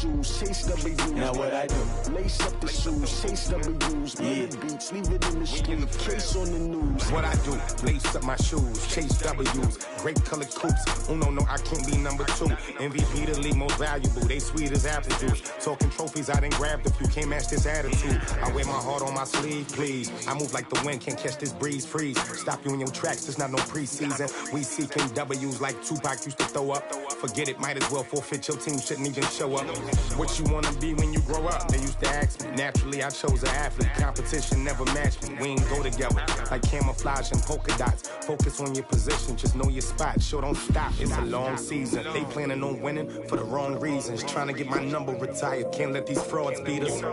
shoes, chase W's. Now what I do? Lace up the shoes, chase W's. Yeah. Beats, leave it in the street, case on the news. What I do? Lace up my shoes, chase W's. Great colored coops. Oh no, I can't be number 2. MVP the league most valuable. They sweet as apple juice. Talking trophies, I done grabbed a few. Can't match this attitude. I wear my heart on my sleeve, please. I move like the wind, can't catch this breeze. Freeze. Stop you in your tracks. It's not no preseason. We seeking W's like Tupac used to throw up. Forget it, might as well forfeit. Your team shouldn't even show up. What you wanna be when you grow up? They used to ask me. Naturally, I chose an athlete. Competition never matched me. We ain't go together like camouflage and polka dots. Focus on your position, just know your spot. Sure, don't stop. It's a long season. They planning on winning for the wrong reasons. Trying to get my number retired. Can't let these frauds beat us.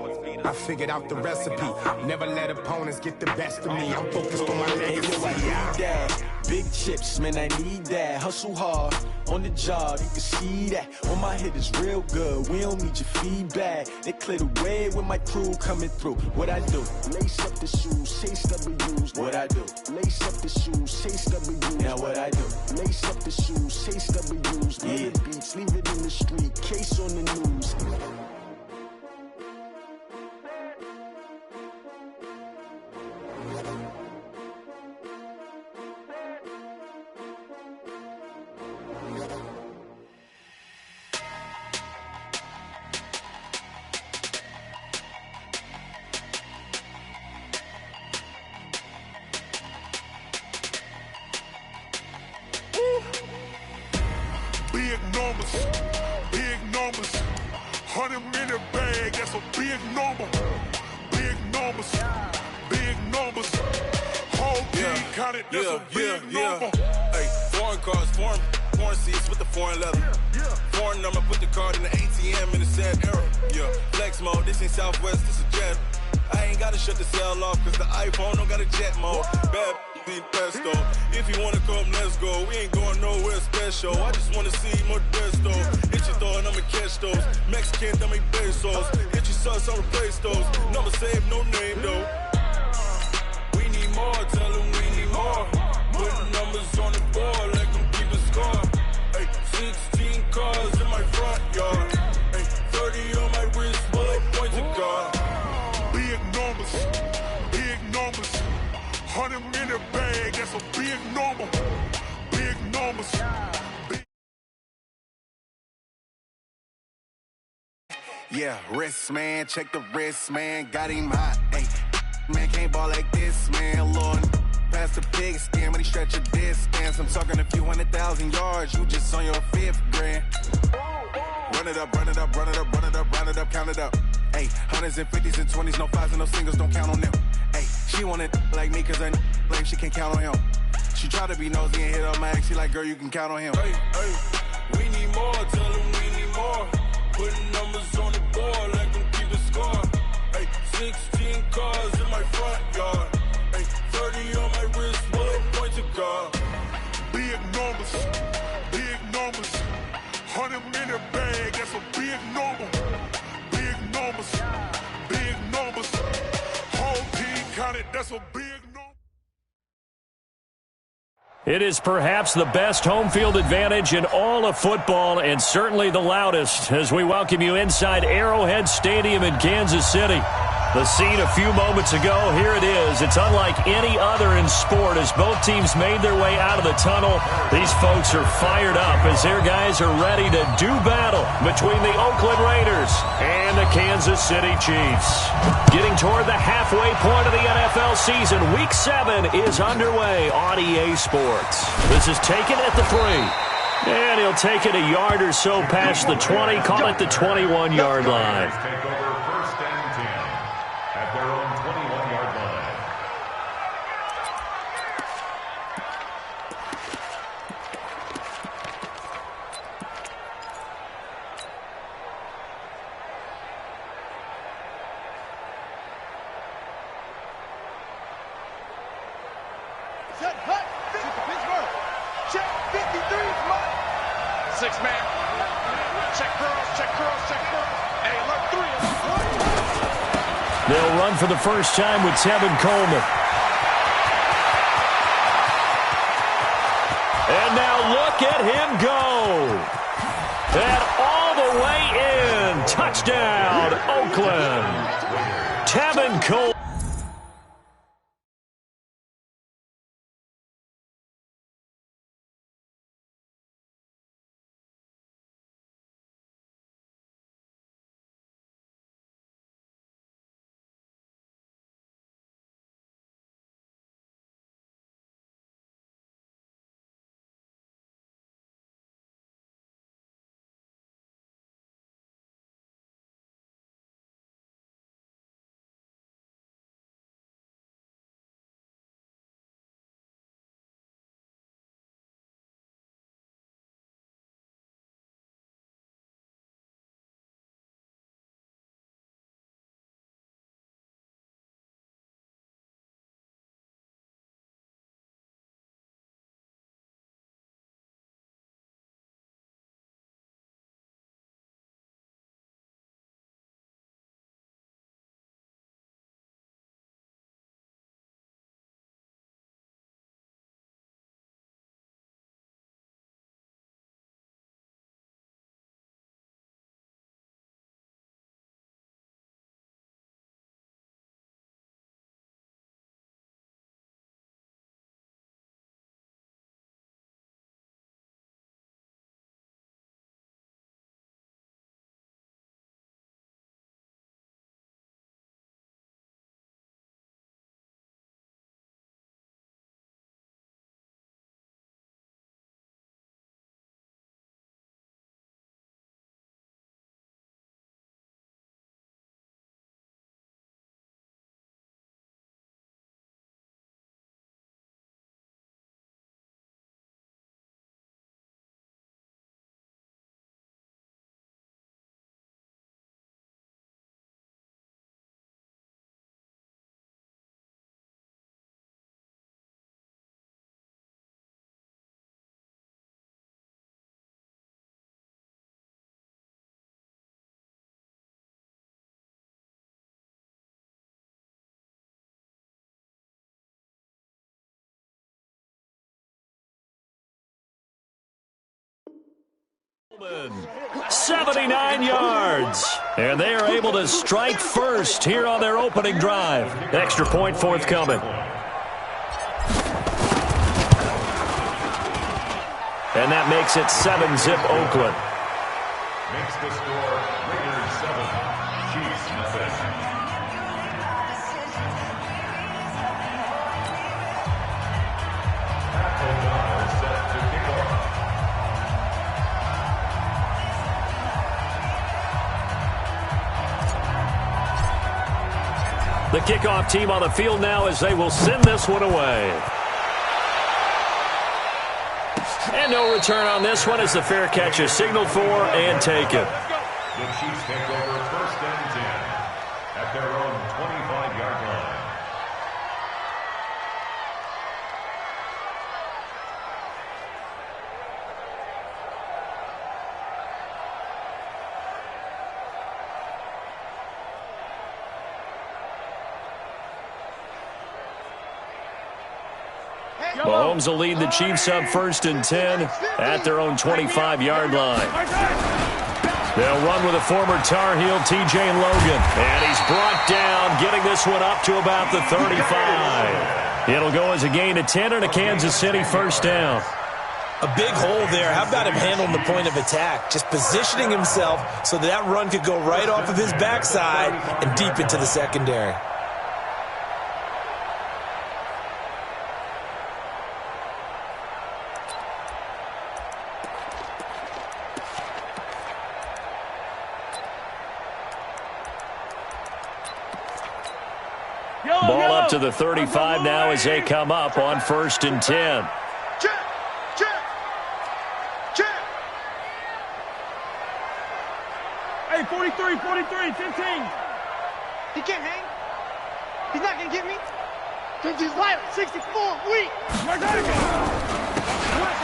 I figured out the recipe. Never let opponents get the best of me. I'm focused on my legacy. Big chips, man, I need that. Hustle hard on the job, you can see that. On my head is real good. We don't need your feedback. They clear the way with my crew coming through. What I do? Lace up the shoes, chase W's. What I do? Lace up the shoes, chase W's. Now what I do? Lace up the shoes, chase W's. Yeah. Beats, leave it in the street, case on the news. Big numbers, 100 minute bag, that's a big number. Big numbers, whole team counted, that's a big number. Hey, foreign cars, foreign seats with the foreign leather. Foreign number, put the card in the ATM in the sad era. Yeah, flex mode, this ain't Southwest, this a jet. I ain't gotta shut the cell off, cause the iPhone don't got a jet mode. Bad need pesto. If you wanna come, let's go. We ain't going nowhere special. I just wanna see more Modesto. Hit your throw and I'ma catch those. Mexican, dummy pesos. Hit your sauce, I'll replace those. Number save, no name though. We need more, tell them we need more. Putting numbers on the board, like them keep a score. Hey, 16 cars in my front yard. Hey, 30 on my wrist, bullet points to God. Big numbers, 100 minute bag, that's a big number. Big numbers. Yeah, wrist man, check the wrist man, got him hot. Hey, man can't ball like this, man. Lord, past the big skin, but he stretch a distance. I'm talking a few 100,000 yards, you just on your 5th grand. Run it up, run it up, run it up, run it up, round it up, count it up. Hey, hundreds and 50s and 20s, no 5s and no singles, don't count on them. Hey, she want it like me, cause her like she can count on him. She try to be nosy and hit up my ex, she like, girl, you can count on him. Hey, we need more, tell them we need more. Putting numbers on the board, like them keep a score. Hey, 16 cars in my front yard. Hey, 30 on my wrist, bullet point to God. Big numbers, 100 minute bag, that's a big number. Big numbers, whole team counted, that's a big number. It is perhaps the best home field advantage in all of football and certainly the loudest as we welcome you inside Arrowhead Stadium in Kansas City. The scene a few moments ago, here it is. It's unlike any other in sport as both teams made their way out of the tunnel. These folks are fired up as their guys are ready to do battle between the Oakland Raiders and the Kansas City Chiefs. Getting toward the halfway point of the NFL season, Week 7 is underway on EA Sports. This is taken at the 3. And he'll take it a yard or so past the 20, call it the 21-yard line. They'll run for the first time with Tevin Coleman. And now look at him go. And all the way in Touchdown, Oakland. Tevin Cole. Coleman, 79 yards. And they are able to strike first here on their opening drive. Extra point forthcoming. And that makes it 7-zip Oakland. Makes the score Raiders 7, Chiefs nothing. The kickoff team on the field now as they will send this one away. And no return on this one as the fair catch is signaled for and taken. The Chiefs take over 1st and 10 at their own 25-yard line. Mahomes will lead the Chiefs up 1st and 10 at their own 25-yard line. They'll run with a former Tar Heel, T.J. Logan. And he's brought down, getting this one up to about the 35. It'll go as a gain of 10 and a Kansas City 1st down. A big hole there. How about him handling the point of attack? Just positioning himself so that run could go right off of his backside and deep into the secondary. Ball up to the 35 now as they come up on 1st and 10. Check. Hey, 43, 15. He can't hang. He's not going to get me. Because he's light, 64, weak.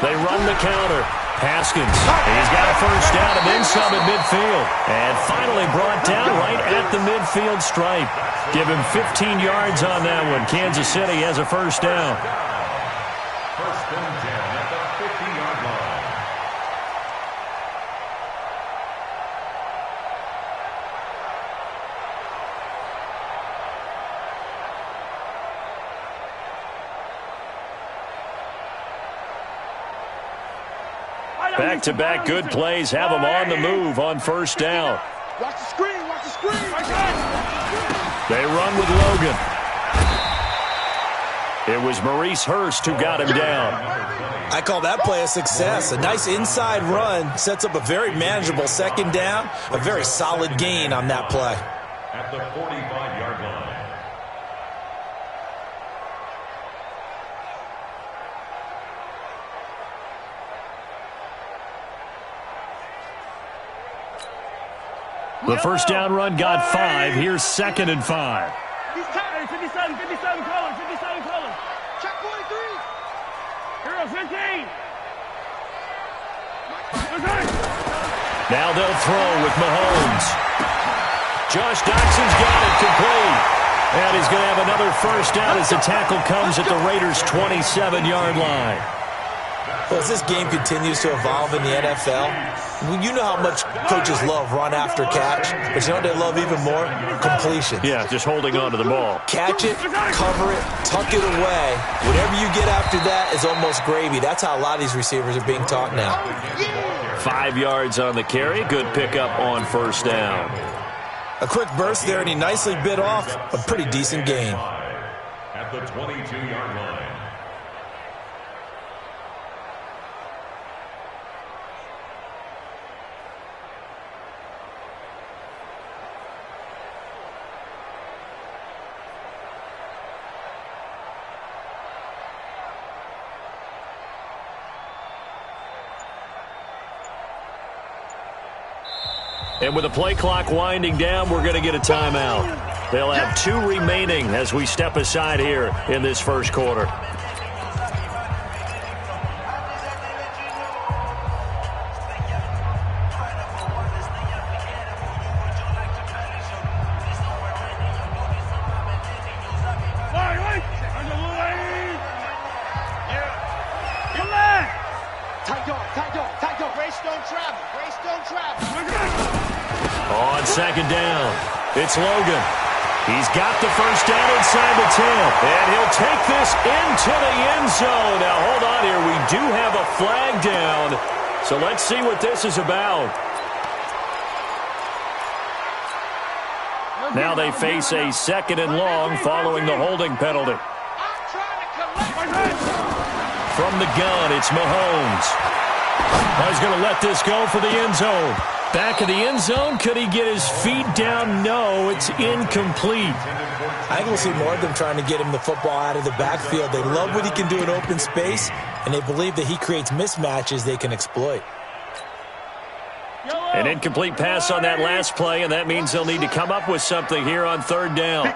They run the counter. Haskins, he's got a 1st down and then some at midfield. And finally brought down right at the midfield stripe. Give him 15 yards on that one. Kansas City has a 1st down. 1st and 10 at the 50-yard line. Back-to-back good plays have them on the move on first down. Watch the screen, watch the screen. They run with Logan. It was Maurice Hurst who got him down. I call that play a success. A nice inside run sets up a very manageable second down. A very solid gain on that play. At the 45-yard line. The first down run got 5. Here's 2nd and 5. He's tired. 57, 57 colors, 57 colors. Check 43. Hero 15. Now they'll throw with Mahomes. Josh Doxson's got it complete. And he's going to have another first down as the tackle comes at the Raiders' 27-yard line. Well, as this game continues to evolve in the NFL, you know how much coaches love run after catch, but you know what they love even more? Completion. Yeah, just holding on to the ball. Catch it, cover it, tuck it away. Whatever you get after that is almost gravy. That's how a lot of these receivers are being taught now. 5 yards on the carry. Good pickup on first down. A quick burst there, and he nicely bit off a pretty decent gain. At the 22-yard line. And with the play clock winding down, we're going to get a timeout. They'll have 2 remaining as we step aside here in this first quarter. On second down, it's Logan. He's got the first down inside the 10, and he'll take this into the end zone. Now, hold on here. We do have a flag down, so let's see what this is about. Now they face a 2nd and long following the holding penalty. From the gun, it's Mahomes. Now he's going to let this go for the end zone. Back of the end zone. Could he get his feet down? No, it's incomplete. I think we'll see more of them trying to get him the football out of the backfield. They love what he can do in open space, and they believe that he creates mismatches they can exploit. An incomplete pass on that last play, and that means they'll need to come up with something here on third down.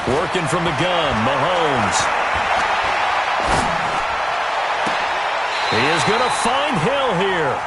Working from the gun, Mahomes. He is going to find Hill here.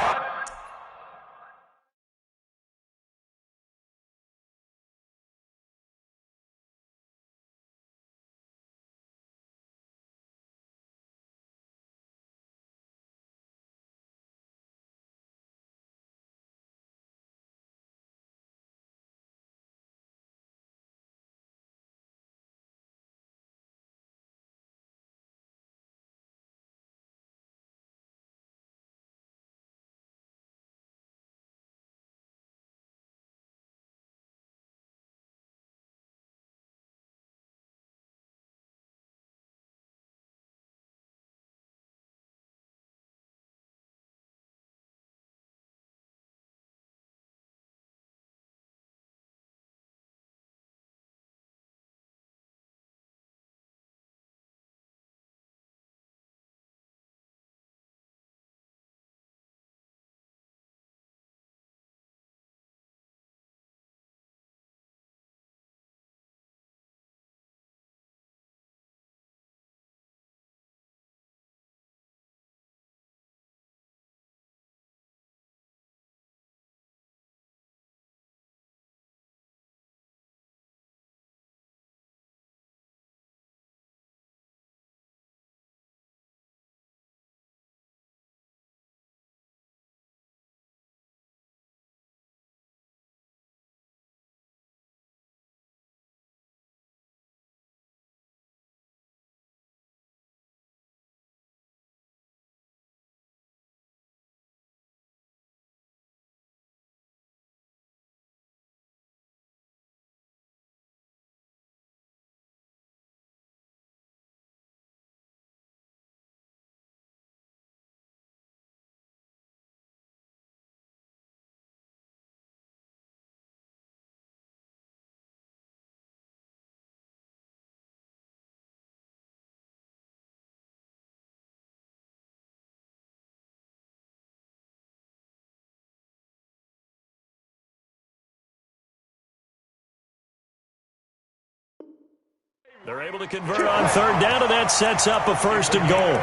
They're able to convert on third down, and that sets up a first and goal. 25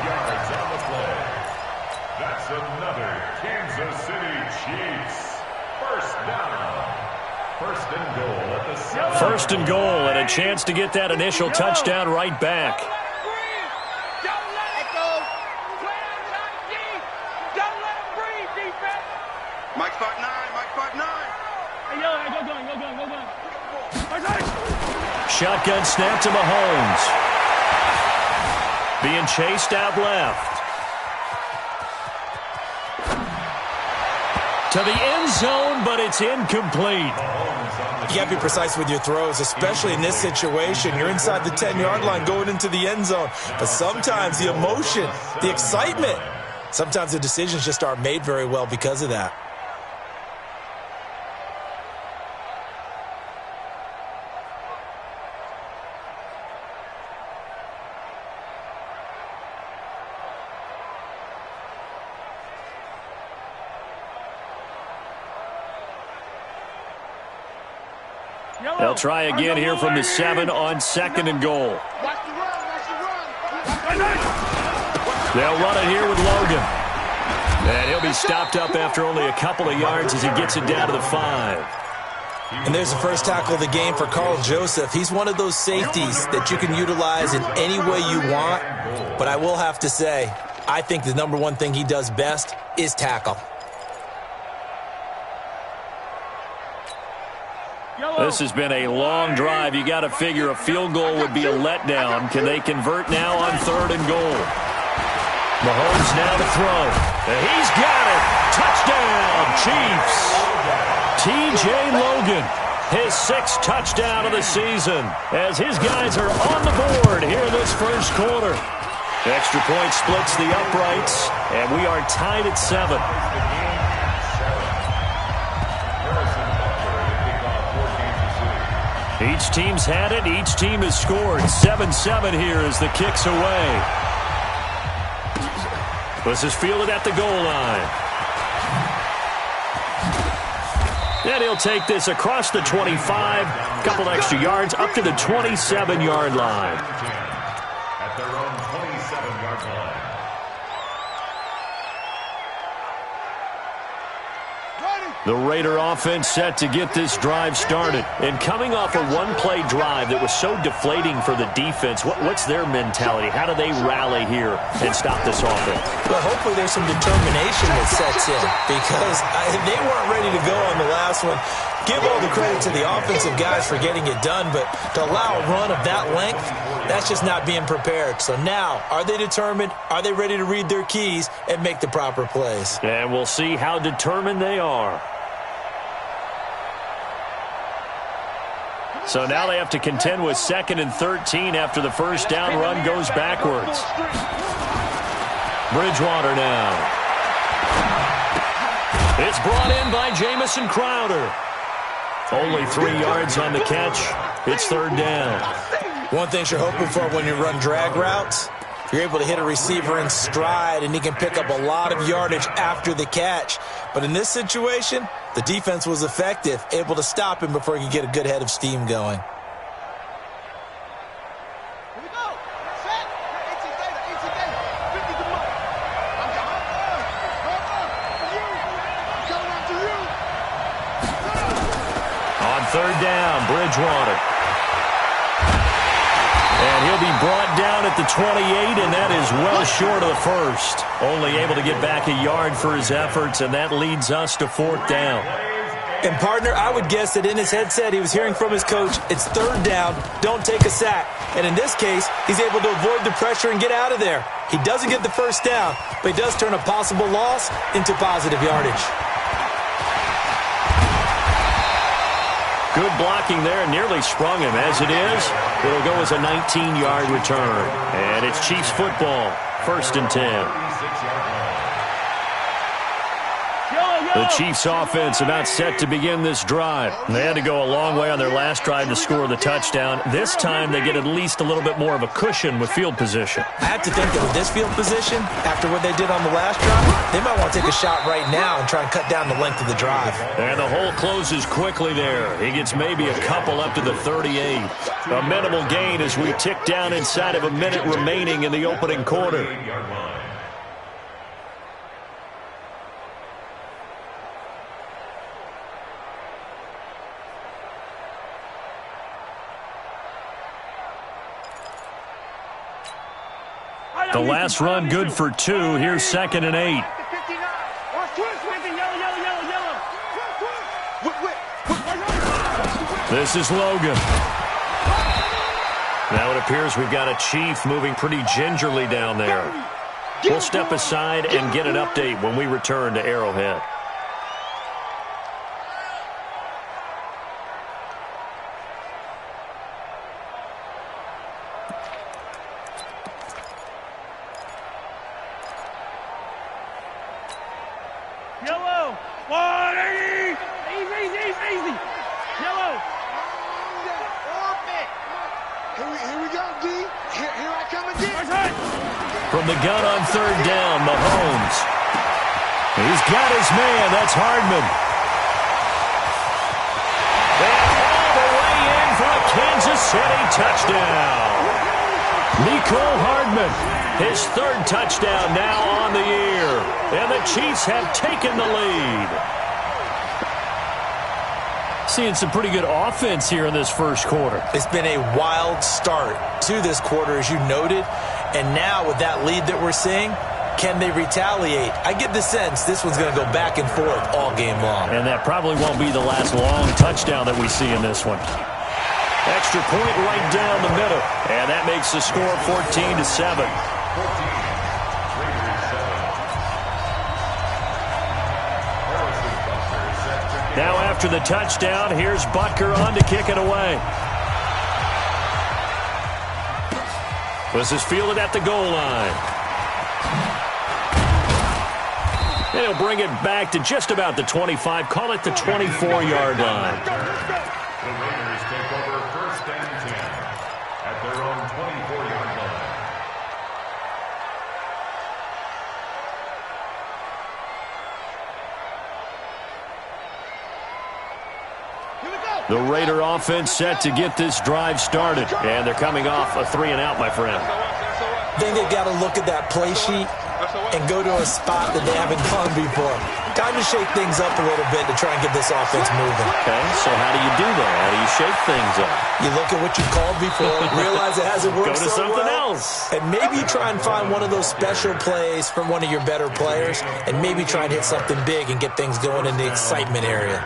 yards on the play. That's another Kansas City Chiefs. First down. First and goal at the 7. First and goal, and a chance to get that initial touchdown right back. Mike 5'9", Mike 5'9". Hey, yo, go gun. Shotgun snap to Mahomes. Being chased out left. To the end zone, but it's incomplete. You got to be precise with your throws, especially in this situation. You're inside the 10-yard line going into the end zone. But sometimes the emotion, the excitement, sometimes the decisions just aren't made very well because of that. They'll try again here from the 7 on second and goal. They'll run it here with Logan. And he'll be stopped up after only a couple of yards as he gets it down to the 5. And there's the first tackle of the game for Carl Joseph. He's one of those safeties that you can utilize in any way you want. But I will have to say, I think the number one thing he does best is tackle. This has been a long drive. You got to figure a field goal would be a letdown. Can they convert now on third and goal? Mahomes now to throw. And he's got it. Touchdown, Chiefs. T.J. Logan, his 6th touchdown of the season, as his guys are on the board here in this first quarter. Extra point splits the uprights, and we are tied at 7. Each team's had it. Each team has scored. 7-7 here as the kick's away. This is fielded at the goal line. And he'll take this across the 25. Couple extra yards up to the 27-yard line. At their own 27-yard line. The Raider offense set to get this drive started. And coming off a one-play drive that was so deflating for the defense, what's their mentality? How do they rally here and stop this offense? Well, hopefully there's some determination that sets in because they weren't ready to go on the last one. Give all the credit to the offensive guys for getting it done, but to allow a run of that length, that's just not being prepared. So now, are they determined? Are they ready to read their keys and make the proper plays? And we'll see how determined they are. So now they have to contend with 2nd and 13 after the first down run goes backwards. Bridgewater now. It's brought in by Jamison Crowder. Only 3 yards on the catch. It's third down. One thing you're hoping for when you run drag routes, you're able to hit a receiver in stride and he can pick up a lot of yardage after the catch. But in this situation, the defense was effective, able to stop him before he could get a good head of steam going. On third down, Bridgewater. And he'll be brought down at the 28, and that is well short of the first. Only able to get back a yard for his efforts, and that leads us to 4th down. And, partner, I would guess that in his headset he was hearing from his coach, it's third down, don't take a sack. And in this case, he's able to avoid the pressure and get out of there. He doesn't get the first down, but he does turn a possible loss into positive yardage. Good blocking there, nearly sprung him. As it is, it'll go as a 19-yard return. And it's Chiefs football, 1st and 10. The Chiefs offense about set to begin this drive. They had to go a long way on their last drive to score the touchdown. This time they get at least a little bit more of a cushion with field position. I have to think that with this field position, after what they did on the last drive, they might want to take a shot right now and try and cut down the length of the drive. And the hole closes quickly there. He gets maybe a couple up to the 38. A minimal gain as we tick down inside of a minute remaining in the opening quarter. The last run good for 2. Here's 2nd and 8. This is Logan. Now it appears we've got a Chief moving pretty gingerly down there. We'll step aside and get an update when we return to Arrowhead. Yellow. 180. Easy. Yellow. Here we go, D. Here I come again. From the gun on 3rd down, Mahomes. He's got his man. That's Hardman. And all the way in for a Kansas City touchdown. Nicole Hardman, his 3rd touchdown now on the year. And the Chiefs have taken the lead. Seeing some pretty good offense here in this first quarter. It's been a wild start to this quarter, as you noted. And now with that lead that we're seeing, can they retaliate? I get the sense this one's going to go back and forth all game long. And that probably won't be the last long touchdown that we see in this one. Extra point right down the middle. And that makes the score 14-7. Now after the touchdown, here's Butker on to kick it away. This is fielded at the goal line. And he'll bring it back to just about the 25. Call it the 24-yard line. The Raiders take over 1st and 10 at their own 24-yard line. The Raider offense set to get this drive started. And they're coming off a 3-and-out, my friend. I think they've got to look at that play sheet and go to a spot that they haven't gone before. Time to shake things up a little bit to try and get this offense moving. Okay, so how do you do that? How do you shake things up? You look at what you called before, realize it hasn't worked Go to so something well, else. and maybe try and find one of those special plays from one of your better players, and maybe try and hit something big and get things going in the excitement area.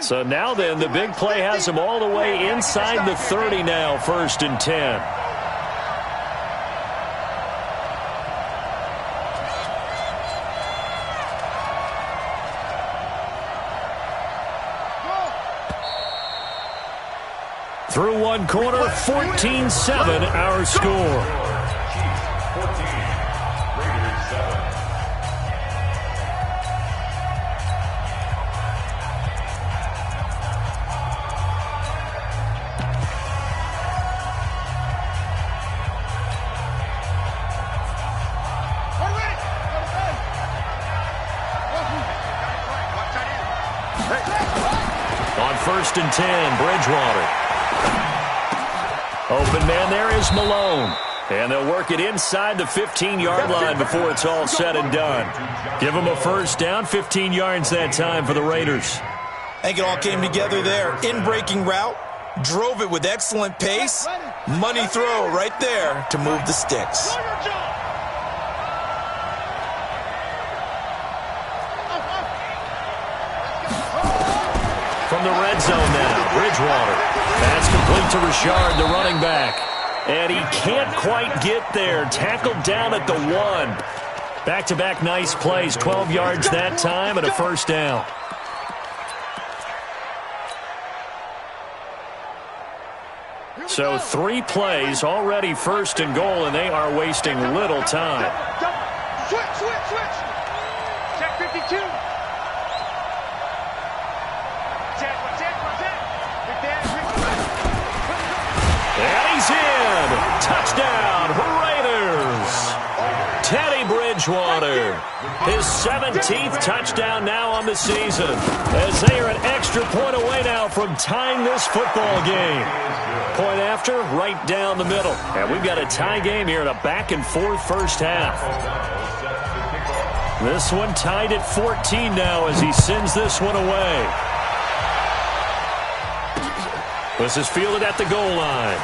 So now then, the big play has him all the way inside the 30 now, 1st and 10. Through one quarter, 14-7 our score. Chiefs 14, Raiders 7. On 1st and 10, Bridgewater. Open man there is Malone. And they'll work it inside the 15-yard line before it's all said and done. Give them a 1st down, 15 yards that time for the Raiders. I think it all came together there. In-breaking route, drove it with excellent pace. Money throw right there to move the sticks. From the red zone now, Bridgewater. That's complete to Richard, the running back. And he can't quite get there. Tackled down at the 1. Back-to-back nice plays. 12 yards that time and a 1st down. So 3 plays, already first and goal, and they are wasting little time. Switch. Check 52. And he's in. Touchdown, Raiders. Teddy Bridgewater, his 17th touchdown now on the season, as they are an extra point away now from tying this football game. Point after, right down the middle. And we've got a tie game here in a back-and-forth first half. This one tied at 14 now as he sends this one away. This is fielded at the goal line.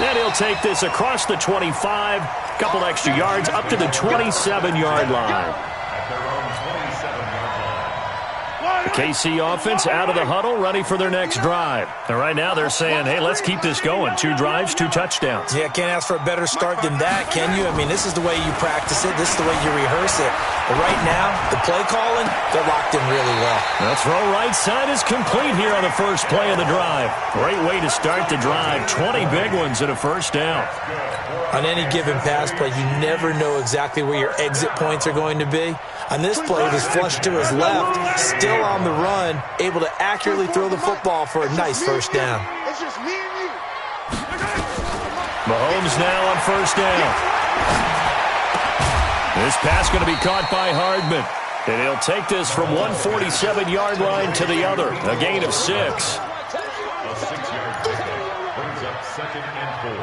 And he'll take this across the 25, couple extra yards up to the 27-yard line. The KC offense out of the huddle, ready for their next drive. And right now they're saying, hey, let's keep this going. 2 drives, 2 touchdowns. Yeah, can't ask for a better start than that, can you? I mean, this is the way you practice it. This is the way you rehearse it. But right now, the play calling, they're locked in really well. The throw right side is complete here on the first play of the drive. Great way to start the drive. 20 big ones and a first down. On any given pass play, you never know exactly where your exit points are going to be. On this play, it was flushed to his left, still on the run, able to accurately throw the football for a nice first down. It's just me and you. Mahomes now on first down. This pass going to be caught by Hardman. And he'll take this from 147-yard line to the other. A gain of 6. A 6-yard pickup brings up 2nd and 4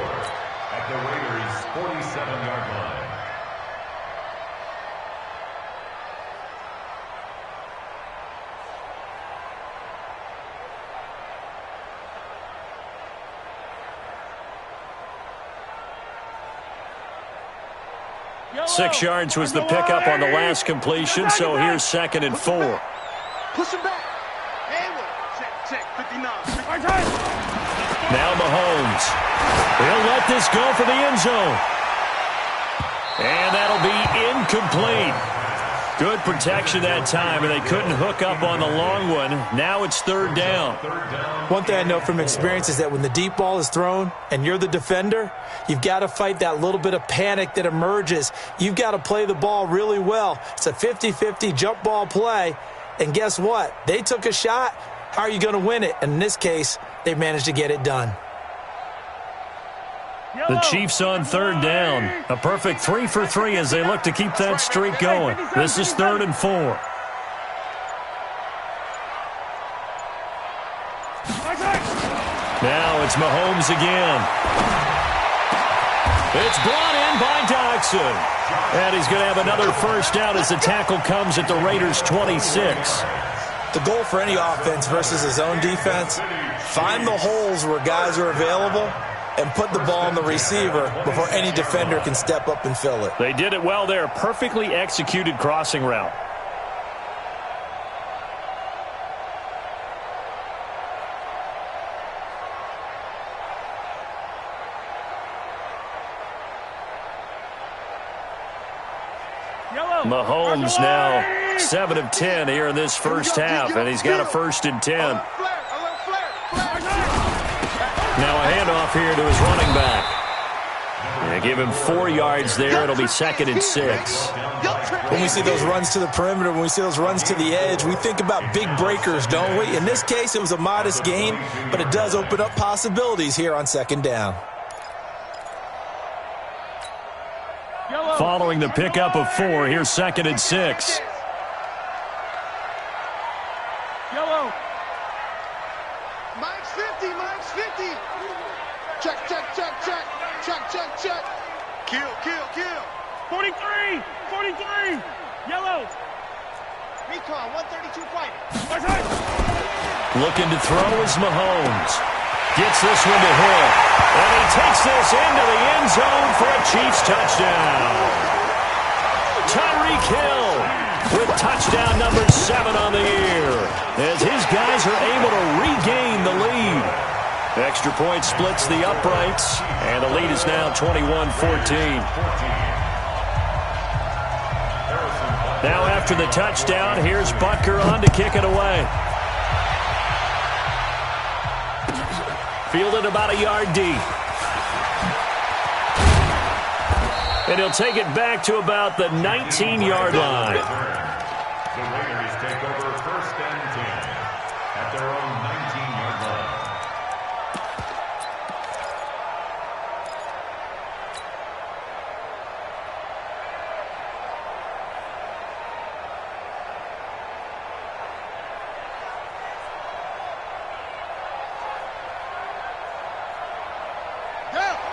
at the Raiders' 47-yard line. Six yards was the pickup on the last completion, so here's 2nd and 4. Push him back. Check. 59. Now Mahomes. He'll let this go for the end zone. And that'll be incomplete. Good protection that time, and they couldn't hook up on the long one. Now it's 3rd down. One thing I know from experience is that when the deep ball is thrown and you're the defender, you've got to fight that little bit of panic that emerges. You've got to play the ball really well. It's a 50-50 jump ball play, and guess what? They took a shot. How are you going to win it? And in this case, they managed to get it done. The Chiefs on 3rd down. A perfect 3 for 3 as they look to keep that streak going. This is 3rd and 4. Now it's Mahomes again. It's brought in by Dodson. And he's going to have another first down as the tackle comes at the Raiders' 26. The goal for any offense versus his own defense, find the holes where guys are available and put the ball on the receiver before any defender can step up and fill it. They did it well there. Perfectly executed crossing route. Mahomes now 7 of 10 here in this first half, and he's got a 1st and 10. Now a handoff here to his running back. And give him 4 yards there. It'll be 2nd and 6. When we see those runs to the perimeter, when we see those runs to the edge, we think about big breakers, don't we? In this case, it was a modest gain, but it does open up possibilities here on 2nd down. Following the pickup of 4, here's 2nd and 6. Yellow. Mike's 50. Check. Kill. 43. Yellow. Recon, 132 fighting. Looking to throw is Mahomes. Gets this one to Hill. And he takes this into the end zone for a Chiefs touchdown. Tyreek Hill with touchdown number 7 on the year, as his guys are able to regain the lead. Extra point splits the uprights, and the lead is now 21-14. Now after the touchdown, here's Butker on to kick it away. Fielded about a yard deep. And he'll take it back to about the 19-yard line. The Raiders take over 1st and 10 at their own 19-yard line.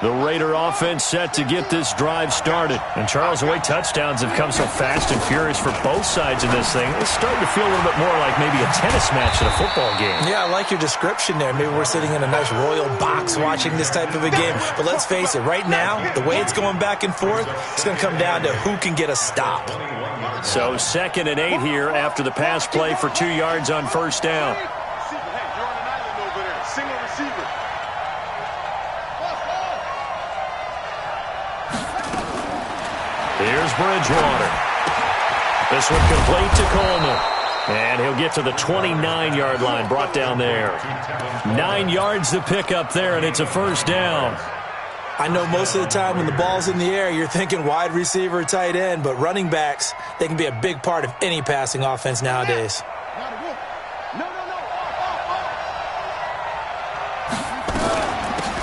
The Raider offense set to get this drive started. And Charles, the way touchdowns have come so fast and furious for both sides in this thing, it's starting to feel a little bit more like maybe a tennis match at a football game. Yeah, I like your description there. Maybe we're sitting in a nice royal box watching this type of a game. But let's face it, right now, the way it's going back and forth, it's going to come down to who can get a stop. So 2nd and 8 here after the pass play for 2 yards on 1st down. Hey, you're on an island over there. Single receiver. Here's Bridgewater. This one complete to Coleman. And he'll get to the 29-yard line, brought down there. 9 yards to pick up there, and it's a 1st down. I know most of the time when the ball's in the air, you're thinking wide receiver, tight end, but running backs, they can be a big part of any passing offense nowadays.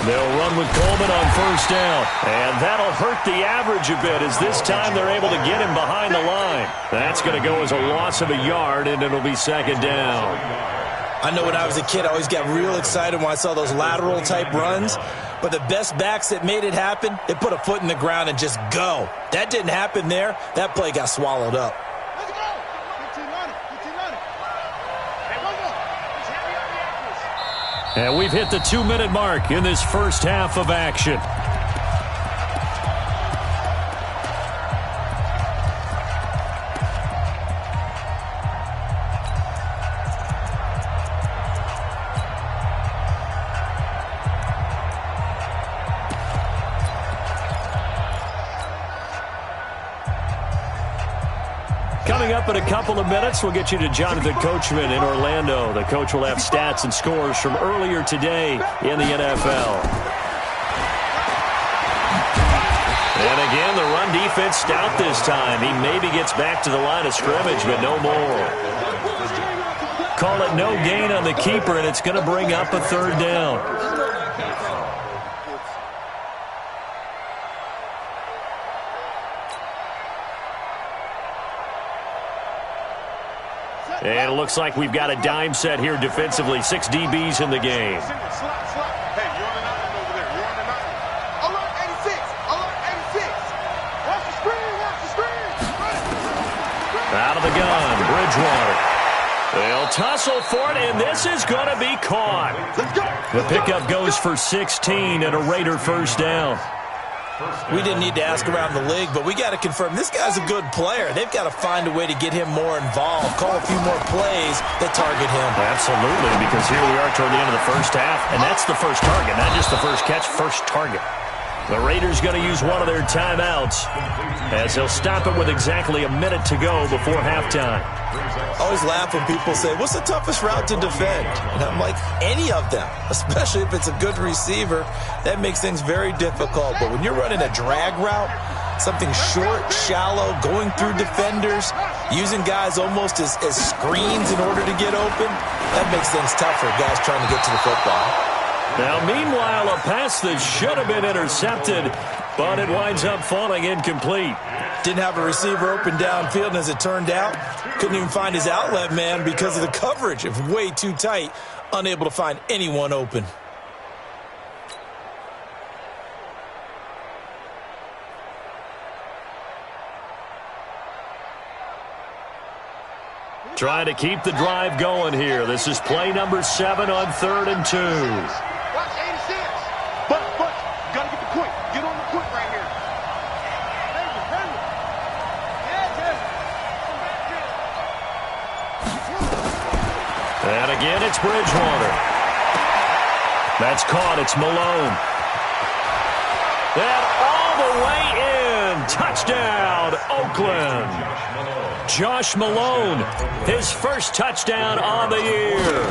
They'll run with Coleman on 1st down. And that'll hurt the average a bit as this time they're able to get him behind the line. That's going to go as a loss of a yard, and it'll be 2nd down. I know when I was a kid, I always got real excited when I saw those lateral-type runs. But the best backs that made it happen, they put a foot in the ground and just go. That didn't happen there. That play got swallowed up. Let's go. 15 on it. 15 on it. Hey, one more. Let's have you on the actors. And we've hit the 2-minute mark in this first half of action. Coming up in a couple of minutes, we'll get you to Jonathan Coachman in Orlando. The coach will have stats and scores from earlier today in the NFL. And again, the run defense stout this time. He maybe gets back to the line of scrimmage, but no more. Call it no gain on the keeper, and it's going to bring up a 3rd down. And it looks like we've got a dime set here defensively. 6 DBs in the game. Hey, you're on an island over there. You're on an island. Alert 86. Alert 86. Watch the screen. Watch the screen. Out of the gun, Bridgewater. They'll tussle for it, and this is going to be caught. Let's go. The pickup goes for 16 and a Raider 1st down. We didn't need to ask around the league, but we got to confirm this guy's a good player. They've got to find a way to get him more involved, call a few more plays that target him. Absolutely, because here we are toward the end of the first half, and that's the first target, not just the first catch, first target. The Raiders going to use one of their timeouts as they'll stop it with exactly a minute to go before halftime. I always laugh when people say, what's the toughest route to defend? And I'm like, any of them, especially if it's a good receiver. That makes things very difficult. But when you're running a drag route, something short, shallow, going through defenders, using guys almost as screens in order to get open, that makes things tough for guys trying to get to the football. Now, meanwhile, a pass that should have been intercepted, but it winds up falling incomplete. Didn't have a receiver open downfield, and as it turned out, couldn't even find his outlet man because of the coverage. It was way too tight, unable to find anyone open. Trying to keep the drive going here. This is play number 7 on 3rd and 2. Watch 86. But, you got to get the quick. Get on the quick right here. And again, it's Bridgewater. That's caught. It's Malone. And all the way in. Touchdown, Oakland. Josh Malone, his first touchdown on the year,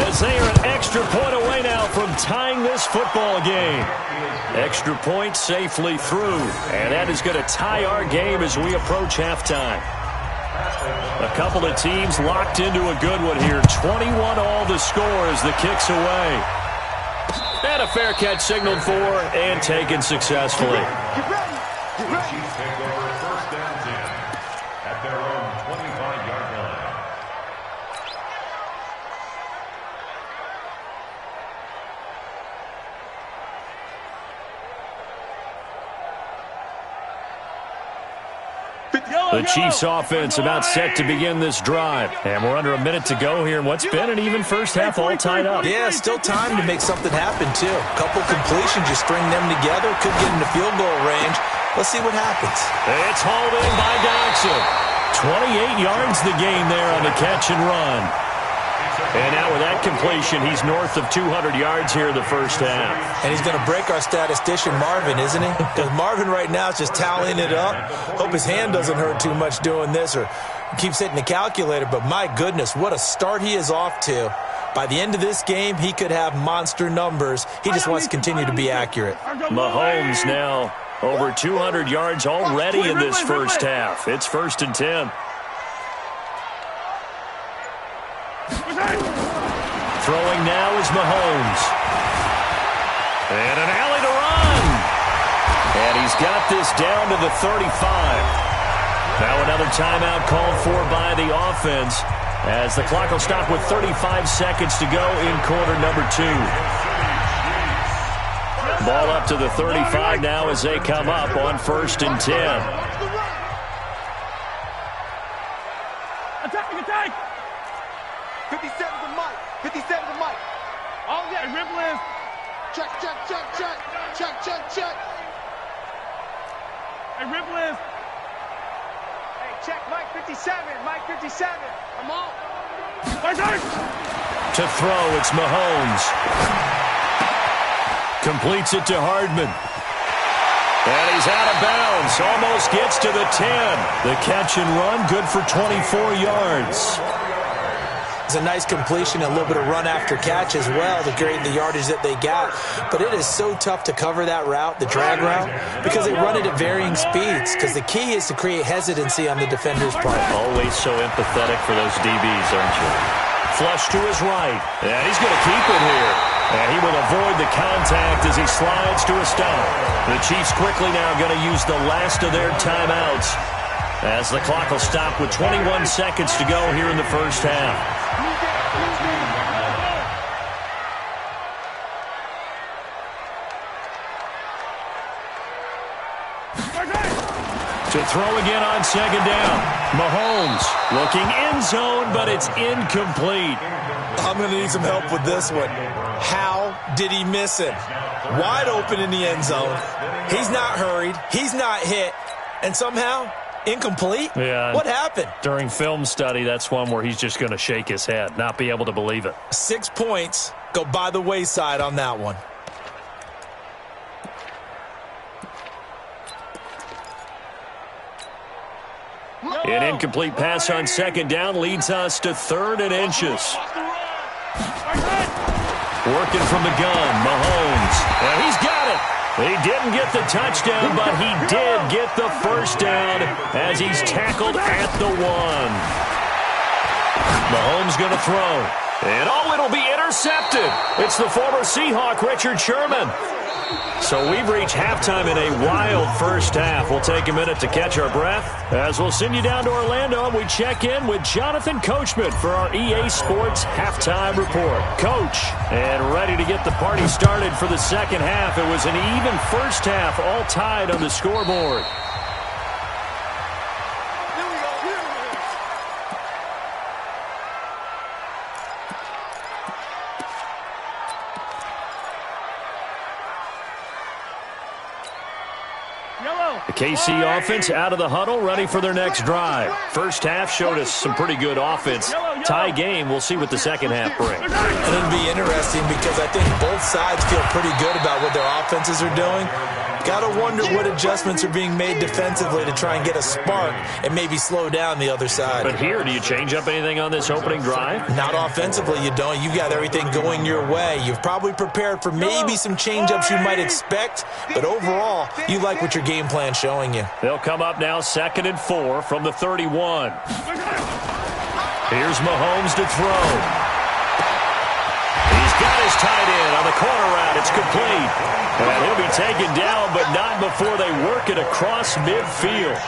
as they are an extra point away now from tying this football game. Extra point safely through, and that is going to tie our game as we approach halftime. A couple of teams locked into a good one here. 21 all the score as the kick's away. And a fair catch signaled for and taken successfully. Get ready. Chiefs take over first down 10 at their own 25-yard line. The Chiefs offense about set to begin this drive. And we're under a minute to go here in what's been an even first half all tied up. Yeah, still time to make something happen, too. A couple completions, you string them together, could get into field goal range. Let's see what happens. It's hauled in by Dodson. 28 yards the gain there on the catch and run. And now with that completion, he's north of 200 yards here in the first half. And he's going to break our statistician Marvin, isn't he? Because Marvin right now is just tallying it up. Hope his hand doesn't hurt too much doing this or keeps hitting the calculator. But my goodness, what a start he is off to. By the end of this game, he could have monster numbers. He just wants to continue to be accurate. Mahomes now over 200 yards already in this first half. It's 1st and 10. Throwing now is Mahomes. And an alley to run. And he's got this down to the 35. Now another timeout called for by the offense as the clock will stop with 35 seconds to go in quarter number 2. Ball up to the 35 now as they come up on 1st and 10. Attack! 57 to Mike. 57 to Mike. Oh, yeah. Hey, Ripple is. Check. Hey, Ripple is. Hey, check Mike 57. Mike 57. I'm on. To throw, it's Mahomes. Completes it to Hardman. And he's out of bounds. Almost gets to the 10. The catch and run, good for 24 yards. It's a nice completion, a little bit of run after catch as well to create the yardage that they got. But it is so tough to cover that route, the drag route, because they run it at varying speeds. Because the key is to create hesitancy on the defender's part. Always so empathetic for those DBs, aren't you? Flush to his right. And he's going to keep it here. And he will avoid the contact as he slides to a stop. The Chiefs quickly now going to use the last of their timeouts as the clock will stop with 21 seconds to go here in the first half. To throw again on 2nd down. Mahomes looking end zone, but it's incomplete. I'm going to need some help with this one. How did he miss him? Wide open in the end zone. He's not hurried. He's not hit. And somehow, incomplete? Yeah. What happened? During film study, that's one where he's just going to shake his head, not be able to believe it. 6 points go by the wayside on that one. An incomplete pass on 2nd down leads us to 3rd and inches. Working from the gun, Mahomes. And he's got it. He didn't get the touchdown, but he did get the first down as he's tackled at the 1. Mahomes going to throw. And it'll be intercepted. It's the former Seahawk, Richard Sherman. So we've reached halftime in a wild first half. We'll take a minute to catch our breath as we'll send you down to Orlando and we check in with Jonathan Coachman for our EA Sports Halftime Report. Coach, and ready to get the party started for the second half. It was an even first half, all tied on the scoreboard. The KC offense out of the huddle, ready for their next drive. First half showed us some pretty good offense. Tie game, we'll see what the second half brings. And it'll be interesting because I think both sides feel pretty good about what their offenses are doing. Got to wonder what adjustments are being made defensively to try and get a spark and maybe slow down the other side. But here, do you change up anything on this opening drive? Not offensively, you don't. You got everything going your way. You've probably prepared for maybe some change-ups you might expect, but overall, you like what your game plan's showing you. They'll come up now 2nd and 4 from the 31. Here's Mahomes to throw. Got his tight end on the corner route. It's complete. And he'll be taken down, but not before they work it across midfield.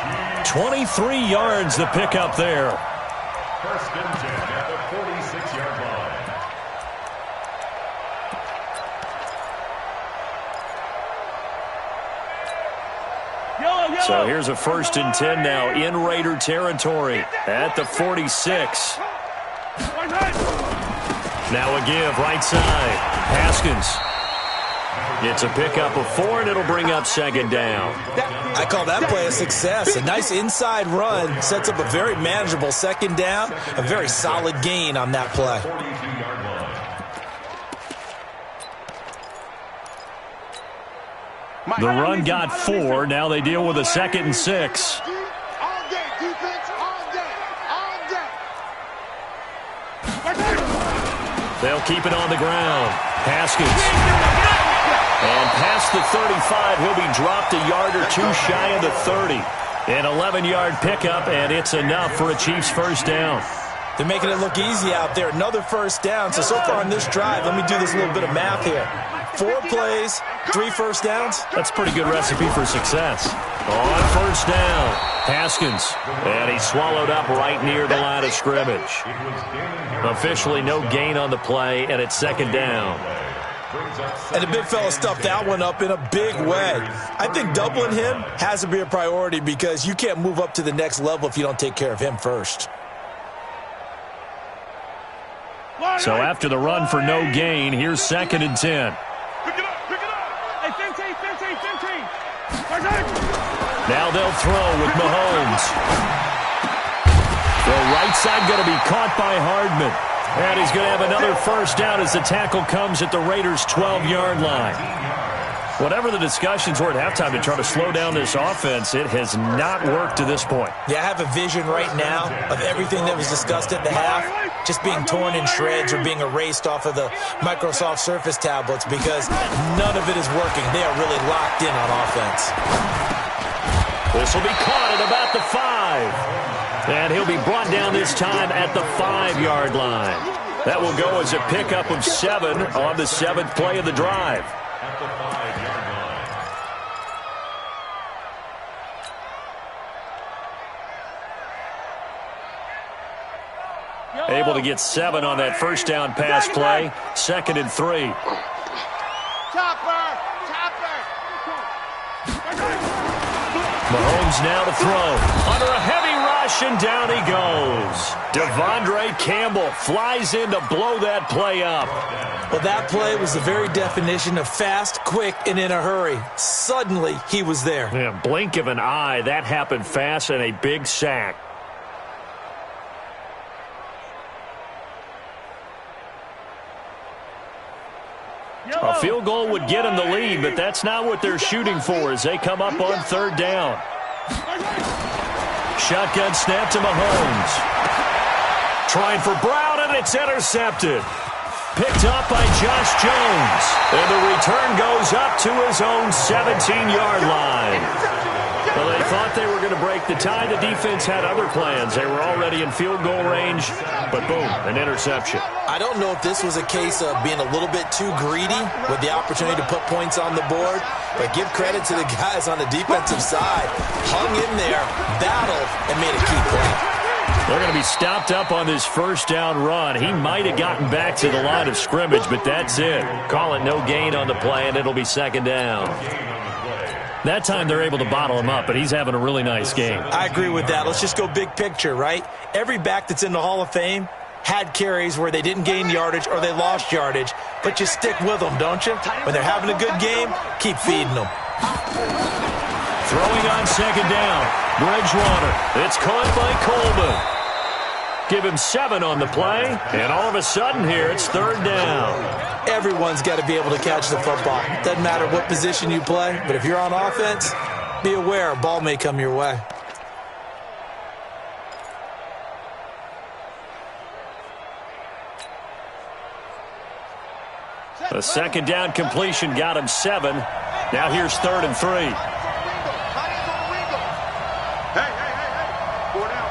23 yards the pickup there. 1st and 10 at the 46-yard line. So here's a 1st and 10 now in Raider territory at the 46. Now a give, right side. Haskins. It's a pickup of 4, and it'll bring up 2nd down. I call that play a success. A nice inside run sets up a very manageable 2nd down. A very solid gain on that play. The run got 4. Now they deal with a 2nd and 6. They'll keep it on the ground. Haskins. And past the 35, he'll be dropped a yard or 2 shy of the 30. An 11-yard pickup, and it's enough for a Chiefs 1st down. They're making it look easy out there. Another 1st down. So far on this drive, let me do this little bit of math here. 4 plays, 3 1st downs. That's a pretty good recipe for success. On 1st down, Haskins. And he's swallowed up right near the line of scrimmage. Officially no gain on the play, and it's 2nd down. And the big fella stuffed that one up in a big way. I think doubling him has to be a priority because you can't move up to the next level if you don't take care of him first. So after the run for no gain, here's 2nd and 10. Pick it up, pick it up. Hey, 15. Now they'll throw with Mahomes. The right side going to be caught by Hardman. And he's going to have another 1st down as the tackle comes at the Raiders' 12-yard line. Whatever the discussions were at halftime to try to slow down this offense, it has not worked to this point. Yeah, I have a vision right now of everything that was discussed at the half just being torn in shreds or being erased off of the Microsoft Surface tablets because none of it is working. They are really locked in on offense. This will be caught at about the 5. And he'll be brought down this time at the 5-yard line. That will go as a pickup of 7 on the 7th play of the drive. At the 5-yard line. Able to get 7 on that 1st down pass play. 2nd and 3. Mahomes now to throw. Under a heavy rush, and down he goes. Devondre Campbell flies in to blow that play up. Well, that play was the very definition of fast, quick, and in a hurry. Suddenly, he was there. Yeah, blink of an eye. That happened fast, and a big sack. A field goal would get him the lead, but that's not what they're shooting for as they come up on 3rd down. Shotgun snap to Mahomes. Trying for Brown, and it's intercepted. Picked up by Josh Jones. And the return goes up to his own 17-yard line. Well, they thought they were going to break the tie. The defense had other plans. They were already in field goal range, but boom, an interception. I don't know if this was a case of being a little bit too greedy with the opportunity to put points on the board, but give credit to the guys on the defensive side. Hung in there, battled, and made a key play. They're going to be stopped up on this 1st down run. He might have gotten back to the line of scrimmage, but that's it. Call it no gain on the play, and it'll be 2nd down. That time they're able to bottle him up, but he's having a really nice game. I agree with that. Let's just go big picture, right? Every back that's in the Hall of Fame had carries where they didn't gain yardage or they lost yardage, but you stick with them, don't you? When they're having a good game, keep feeding them. Throwing on 2nd down, Bridgewater. It's caught by Coleman. Give him 7 on the play, and all of a sudden here, it's 3rd down. Everyone's got to be able to catch the football. Doesn't matter what position you play, but if you're on offense, be aware a ball may come your way. A 2nd down completion got him 7. Now here's 3rd and 3. Hey. 4 down.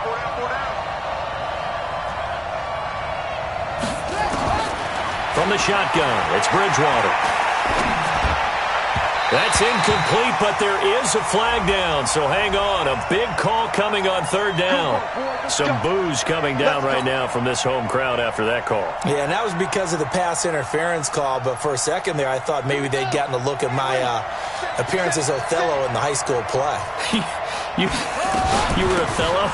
From the shotgun, it's Bridgewater. That's incomplete, but there is a flag down, so hang on. A big call coming on 3rd down. Some boos coming down right now from this home crowd after that call. Yeah, and that was because of the pass interference call, but for a second there I thought maybe they'd gotten a look at my appearance as Othello in the high school play. You were Othello?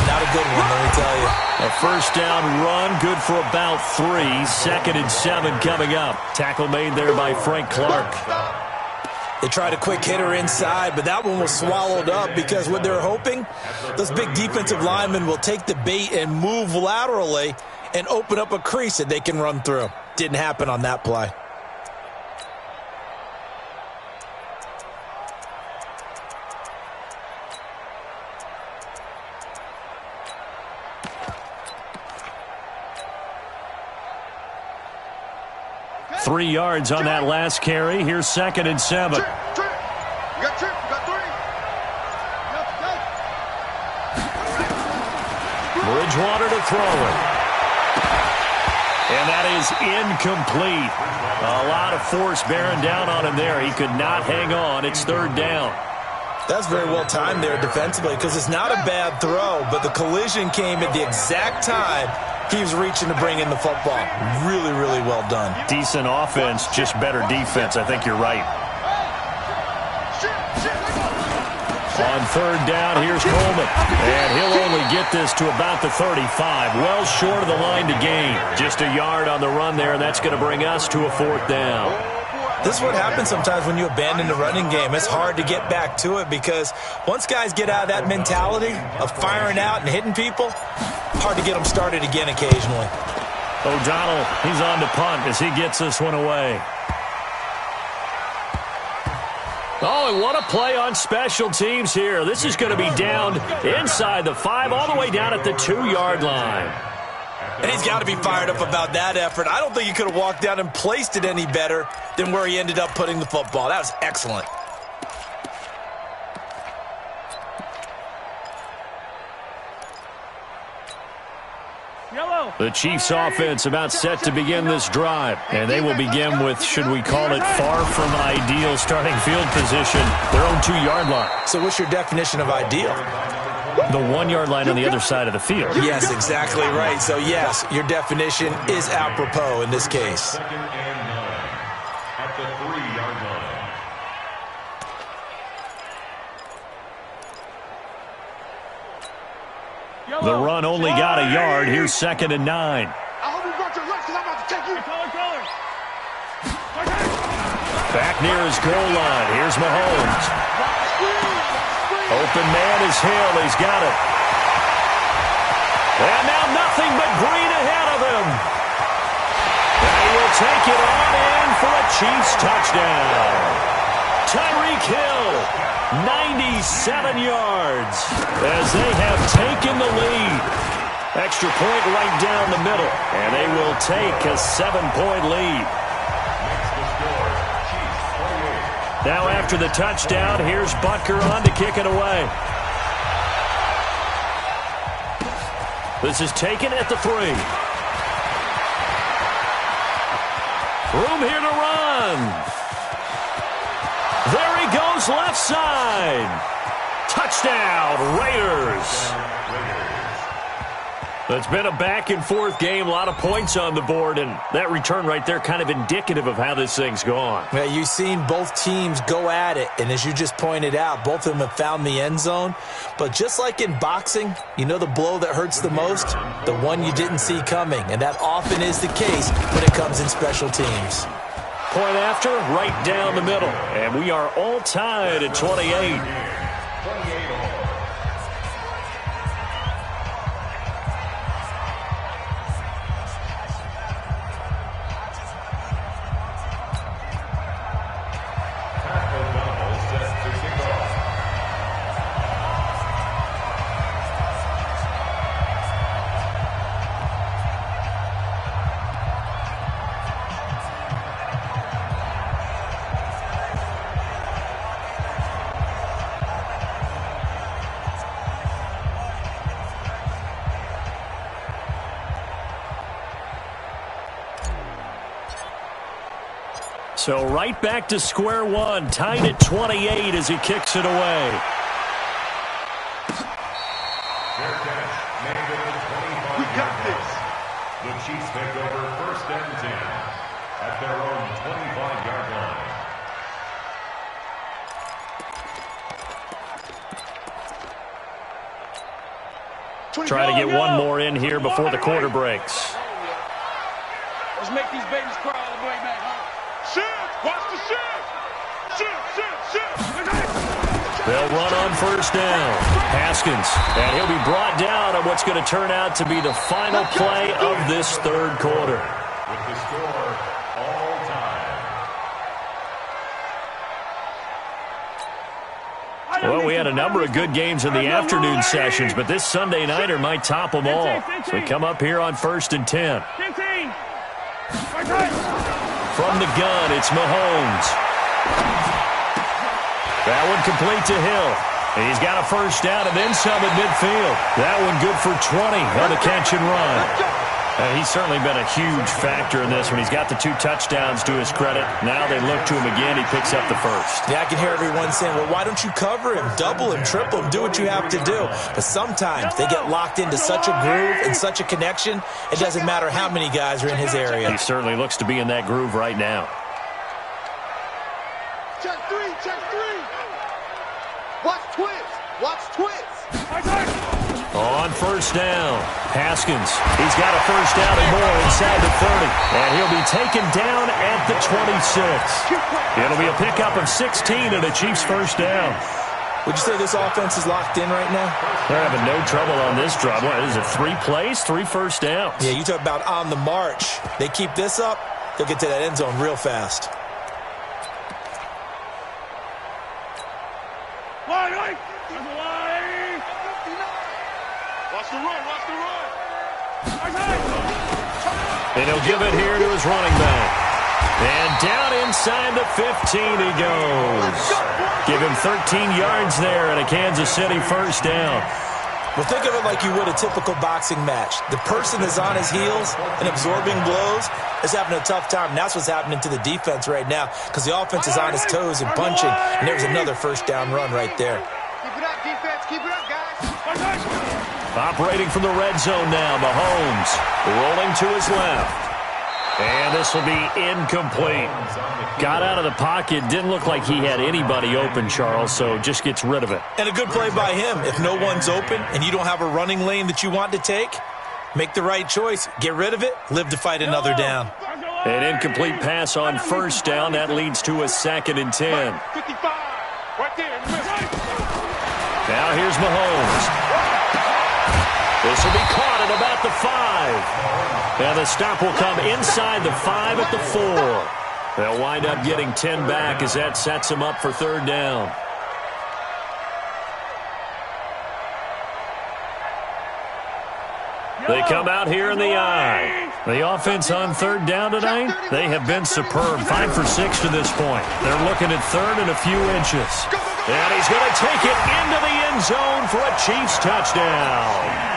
Not a good one, let me tell you. A 1st down run, good for about 3. 2nd and 7 coming up. Tackle made there by Frank Clark. They tried a quick hitter inside, but that one was swallowed up because what they're hoping, those big defensive linemen will take the bait and move laterally and open up a crease that they can run through. Didn't happen on that play. Three yards on that last carry. Here's 2nd and 7. Trip. You got 3. Bridgewater to throw it. And that is incomplete. A lot of force bearing down on him there. He could not hang on. It's 3rd down. That's very well timed there defensively because it's not a bad throw, but the collision came at the exact time he was reaching to bring in the football. Really, really well done. Decent offense, just better defense. I think you're right. On 3rd down, here's Coleman. And he'll only get this to about the 35. Well short of the line to gain. Just a yard on the run there, and that's going to bring us to a 4th down. This is what happens sometimes when you abandon the running game. It's hard to get back to it because once guys get out of that mentality of firing out and hitting people, hard to get them started again occasionally. O'Donnell, he's on to punt as he gets this one away. Oh, and what a play on special teams here. This is going to be down inside the 5, all the way down at the 2-yard line. And he's got to be fired up about that effort. I don't think he could have walked down and placed it any better than where he ended up putting the football. That was excellent. The Chiefs offense about set to begin this drive. And they will begin with, should we call it, far from ideal starting field position, their own 2-yard line. So what's your definition of ideal? The 1-yard line on the other side of the field. Yes, exactly right. So yes, your definition is apropos in this case. 2nd and 9 at the 3-yard line. The run only got a yard. Here's 2nd and 9. I hope you got your left because I'm about to take you. Back near his goal line. Here's Mahomes. Open man is Hill. He's got it. And now nothing but green ahead of him. And he will take it on in for a Chiefs touchdown. Tyreek Hill, 97 yards as they have taken the lead. Extra point right down the middle, and they will take a 7-point lead. Now after the touchdown, here's Butker on to kick it away. This is taken at the 3. Room here to run. There he goes, left side. Touchdown, Raiders. It's been a back-and-forth game, a lot of points on the board, and that return right there kind of indicative of how this thing's gone. Yeah, you've seen both teams go at it, and as you just pointed out, both of them have found the end zone. But just like in boxing, you know the blow that hurts the most? The one you didn't see coming, and that often is the case when it comes in special teams. Point after, right down the middle, and we are all tied at 28. So right back to square one, tied at 28 as he kicks it away. Fair catch, made at the 25-yard line. The Chiefs take over 1st and 10 at their own 25-yard line. Trying to get one more in here before the quarter breaks. Let's make these babies cry all the way back home. Shift! Watch the shift! They'll run on 1st down. Haskins, and he'll be brought down on what's going to turn out to be the final play of this 3rd quarter. With the score all time. Well, we had a number of good games in the afternoon sessions, but this Sunday nighter might top them all. So we come up here on 1st and 10. From the gun, it's Mahomes. That one complete to Hill. He's got a 1st down and then some at midfield. That one good for 20 on the catch and run. He's certainly been a huge factor in this one. He's got the 2 touchdowns to his credit. Now they look to him again. He picks up the 1st. Yeah, I can hear everyone saying, well, why don't you cover him? Double him, triple him, do what you have to do. But sometimes they get locked into such a groove and such a connection, it doesn't matter how many guys are in his area. He certainly looks to be in that groove right now. Check 3, check 3. Watch twist. On 1st down, Haskins. He's got a 1st down and more inside the 30. And he'll be taken down at the 26. It'll be a pickup of 16 and a Chiefs 1st down. Would you say this offense is locked in right now? They're having no trouble on this drive. What is it, 3 plays, 3 1st downs? Yeah, you talk about on the march. They keep this up, they'll get to that end zone real fast. And he'll give it here to his running back. And down inside the 15 he goes. Give him 13 yards there and a Kansas City 1st down. Well, think of it like you would a typical boxing match. The person is on his heels and absorbing blows is having a tough time. And that's what's happening to the defense right now because the offense is on his toes and punching. And there's another 1st down run right there. Keep it up, defense. Keep it up, guys. Operating from the red zone now, Mahomes rolling to his left. And this will be incomplete. Got out of the pocket. Didn't look like he had anybody open, Charles, so just gets rid of it. And a good play by him. If no one's open and you don't have a running lane that you want to take, make the right choice. Get rid of it. Live to fight another down. An incomplete pass on 1st down. That leads to a 2nd and 10. 55. Right there. Now here's Mahomes. This will be caught at about the 5. And the stop will come inside the 5 at the 4. They'll wind up getting 10 back as that sets them up for 3rd down. They come out here in the eye. The offense on 3rd down tonight, they have been superb. 5 for 6 to this point. They're looking at 3rd and a few inches. And he's going to take it into the end zone for a Chiefs touchdown.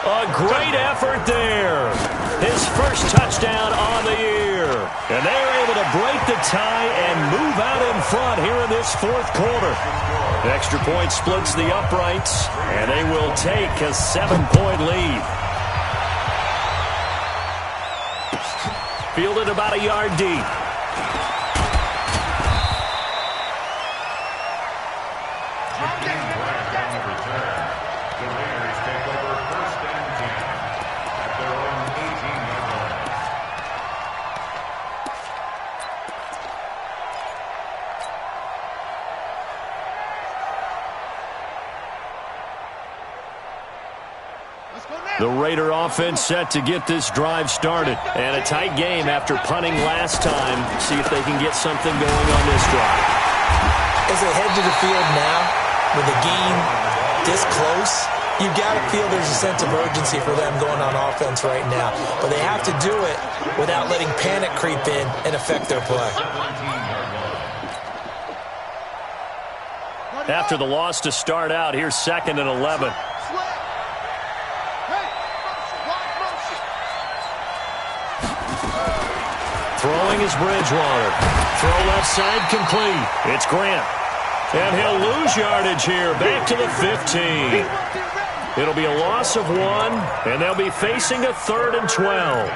A great effort there. His 1st touchdown on the year. And they're able to break the tie and move out in front here in this 4th quarter. Extra point splits the uprights, and they will take a 7-point lead. Fielded about a yard deep. The Raider offense set to get this drive started. And a tight game after punting last time. See if they can get something going on this drive. As they head to the field now, with the game this close, you got to feel there's a sense of urgency for them going on offense right now. But they have to do it without letting panic creep in and affect their play. After the loss to start out, here's 2nd and 11. Throwing is Bridgewater. Throw left side complete. It's Grant. And he'll lose yardage here. Back to the 15. It'll be a loss of 1, and they'll be facing a 3rd and 12.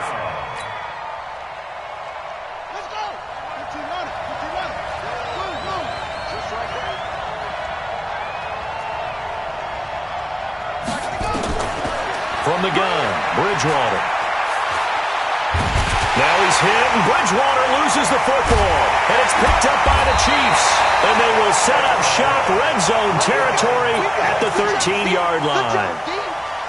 From the gun, Bridgewater. Now he's hit, and Bridgewater loses the football. And it's picked up by the Chiefs. And they will set up shop red zone territory at the 13-yard line.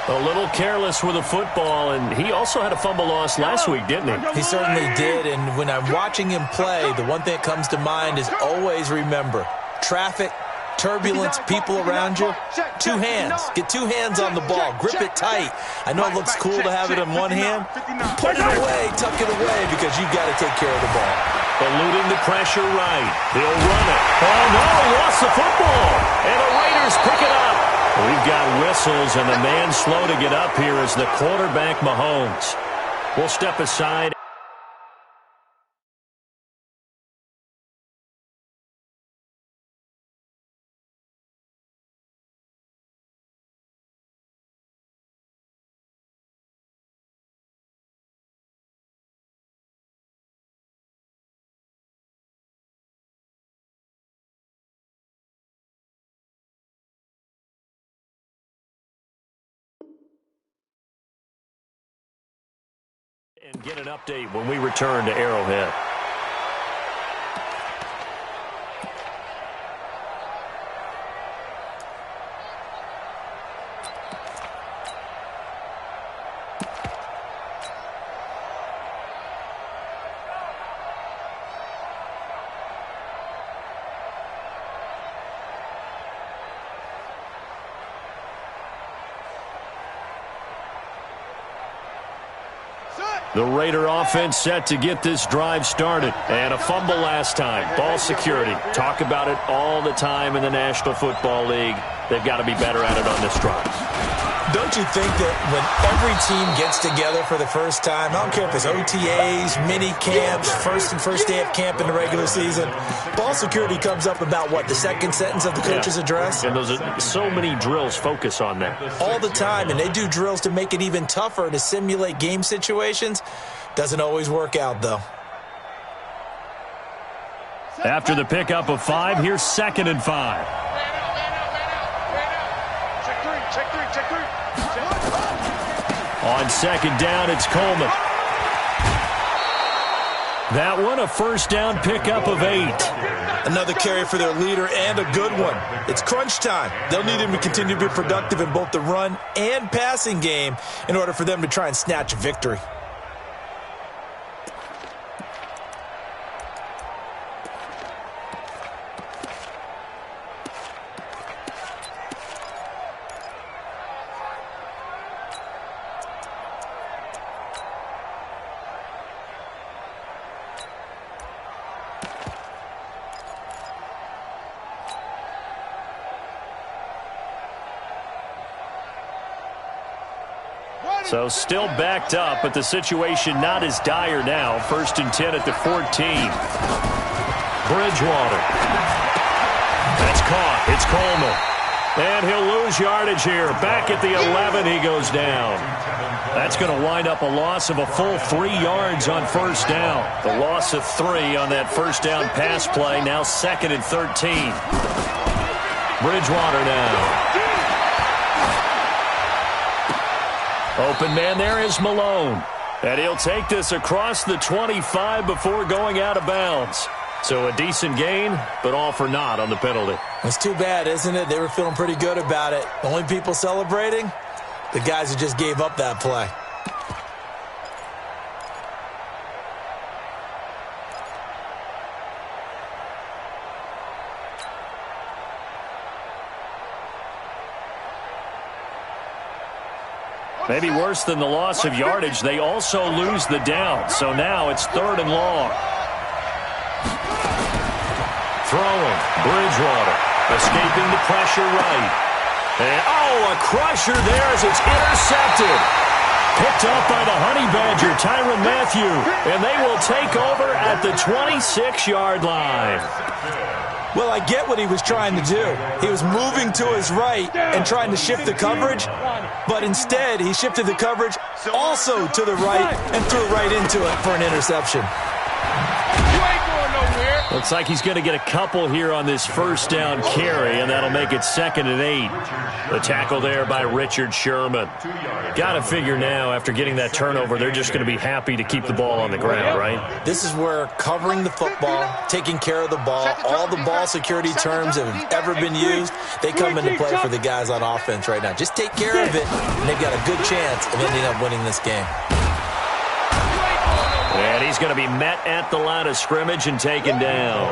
A little careless with the football, and he also had a fumble loss last week, didn't he? He certainly did, and when I'm watching him play, the one thing that comes to mind is always remember, traffic, turbulence, people around you, 2 hands. Get 2 hands on the ball. Grip it tight. I know it looks cool to have it in one hand. Put it away, tuck it away, because you've got to take care of the ball. Eluding the pressure right. He'll run it. Oh, no, lost the football. And the Raiders pick it up. We've got whistles, and the man slow to get up here is the quarterback, Mahomes. We'll step aside. And get an update when we return to Arrowhead. The Raider offense set to get this drive started. And a fumble last time. Ball security. Talk about it all the time in the National Football League. They've got to be better at it on this drive. Don't you think that when every team gets together for the first time, I don't care if it's OTAs, mini camps, first day of camp in the regular season, ball security comes up about, what, the second sentence of the coach's address? And those are so many drills focus on that. All the time, and they do drills to make it even tougher to simulate game situations. Doesn't always work out, though. After the pickup of 5, here's 2nd and 5. Check three. On 2nd down, it's Coleman. That one, a first down pickup of 8. Another carry for their leader and a good one. It's crunch time. They'll need him to continue to be productive in both the run and passing game in order for them to try and snatch a victory. So still backed up, but the situation not as dire now. 1st and 10 at the 14. Bridgewater. That's caught. It's Coleman. And he'll lose yardage here. Back at the 11, he goes down. That's going to wind up a loss of a full 3 yards on 1st down. The loss of 3 on that 1st down pass play. Now 2nd and 13. Bridgewater now. Open man there is Malone. And he'll take this across the 25 before going out of bounds. So a decent gain, but all for naught on the penalty. It's too bad, isn't it? They were feeling pretty good about it. The only people celebrating? The guys who just gave up that play. Maybe worse than the loss of yardage, they also lose the down. So now it's 3rd and long. Throwing, Bridgewater, escaping the pressure right. And, a crusher there as it's intercepted. Picked up by the Honey Badger, Tyrann Mathieu, and they will take over at the 26-yard line. Well, I get what he was trying to do. He was moving to his right and trying to shift the coverage, but instead he shifted the coverage also to the right and threw right into it for an interception. Looks like he's going to get a couple here on this first down carry, and that'll make it 2nd and 8. The tackle there by Richard Sherman. Got to figure now, after getting that turnover, they're just going to be happy to keep the ball on the ground, right? This is where covering the football, taking care of the ball, all the ball security terms that have ever been used, they come into play for the guys on offense right now. Just take care of it, and they've got a good chance of ending up winning this game. And he's going to be met at the line of scrimmage and taken down.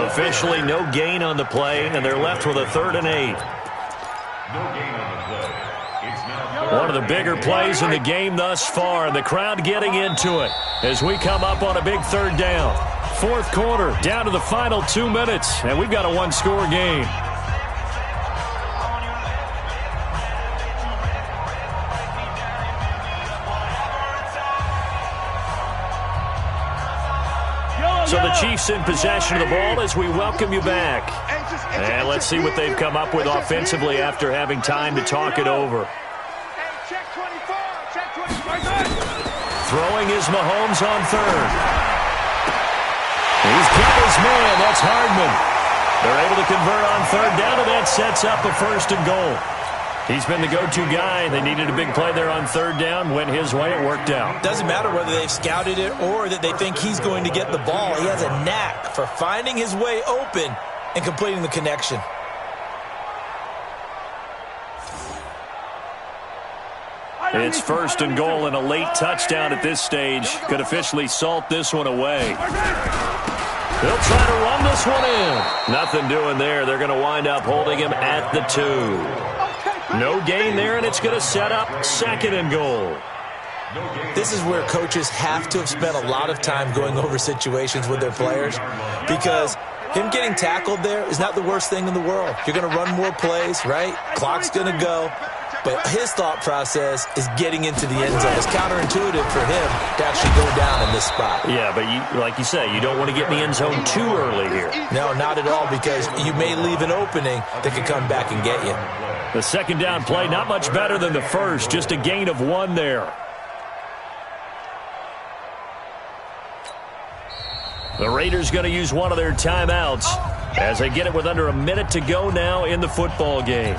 Officially no gain on the play, and they're left with a 3rd and 8. One of the bigger plays in the game thus far, and the crowd getting into it as we come up on a big 3rd down. 4th quarter, down to the final 2 minutes, and we've got a 1-score game. So the Chiefs in possession of the ball as we welcome you back. And let's see what they've come up with offensively after having time to talk it over. Throwing is Mahomes on 3rd. He's got his man. That's Hardman. They're able to convert on 3rd down, and that sets up a 1st and goal. He's been the go-to guy. They needed a big play there on 3rd down. Went his way. It worked out. Doesn't matter whether they've scouted it or that they think he's going to get the ball. He has a knack for finding his way open and completing the connection. It's 1st and goal and a late touchdown at this stage. Could officially salt this one away. They'll try to run this one in. Nothing doing there. They're going to wind up holding him at the 2. No gain there, and it's going to set up 2nd and goal. This is where coaches have to have spent a lot of time going over situations with their players, because him getting tackled there is not the worst thing in the world. You're going to run more plays, right? Clock's going to go. But his thought process is getting into the end zone. It's counterintuitive for him to actually go down in this spot. Yeah, but like you say, you don't want to get in the end zone too early here. No, not at all, because you may leave an opening that could come back and get you. The 2nd down play, not much better than the first. Just a gain of 1 there. The Raiders going to use one of their timeouts as they get it with under a minute to go now in the football game.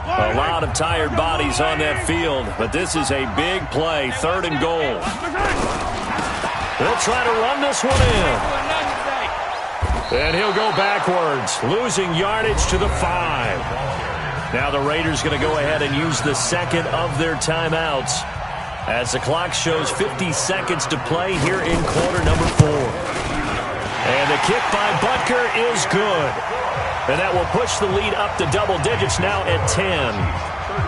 A lot of tired bodies on that field, but this is a big play, 3rd and goal. They'll try to run this one in. And he'll go backwards, losing yardage to the 5. Now the Raiders going to go ahead and use the 2nd of their timeouts as the clock shows 50 seconds to play here in quarter number 4. And the kick by Butker is good. And that will push the lead up to double digits now at 10.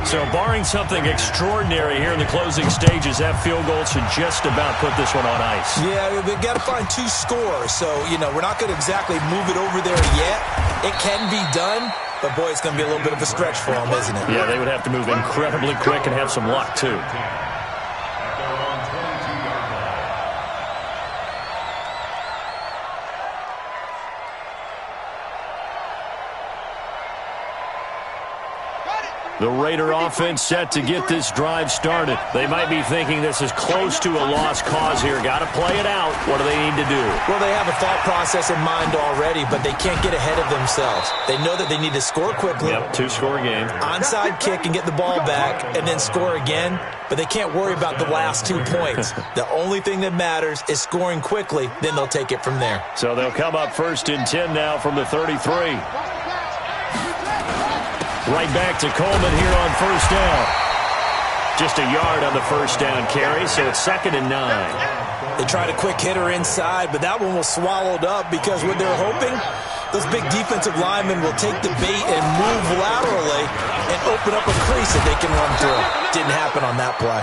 So barring something extraordinary here in the closing stages, that field goal should just about put this one on ice. Yeah, they've got to find 2 scores. So, we're not going to exactly move it over there yet. It can be done, but boy, it's going to be a little bit of a stretch for them, isn't it? Yeah, they would have to move incredibly quick and have some luck, too. The Raider offense set to get this drive started. They might be thinking this is close to a lost cause here. Got to play it out. What do they need to do? Well, they have a thought process in mind already, but they can't get ahead of themselves. They know that they need to score quickly. Yep, 2-score game. Onside kick and get the ball back and then score again, but they can't worry about the last 2 points. The only thing that matters is scoring quickly, then they'll take it from there. So they'll come up 1st and 10 now from the 33. Right back to Coleman here on 1st down. Just a yard on the 1st down carry, so it's 2nd and 9. They tried a quick hitter inside, but that one was swallowed up because what they're hoping, those big defensive linemen will take the bait and move laterally and open up a crease that they can run through. Didn't happen on that play.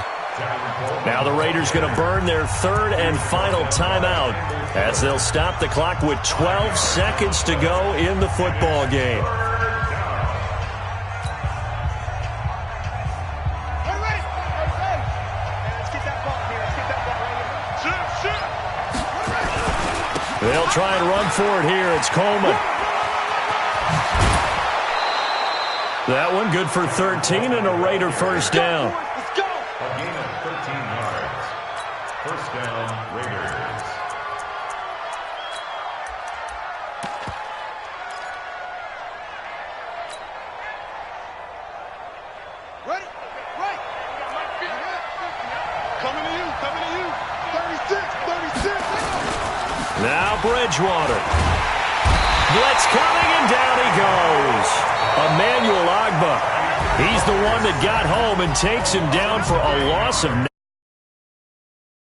Now the Raiders going to burn their 3rd and final timeout as they'll stop the clock with 12 seconds to go in the football game. They'll try and run for it here. It's Coleman. That one good for 13 and a Raider first down. A gain of 13 yards. First down, Raiders. Ready? Right. Coming to you. 36. Now Bridgewater. Blitz coming, and down he goes. Emmanuel Ogbah. He's the one that got home and takes him down for a loss of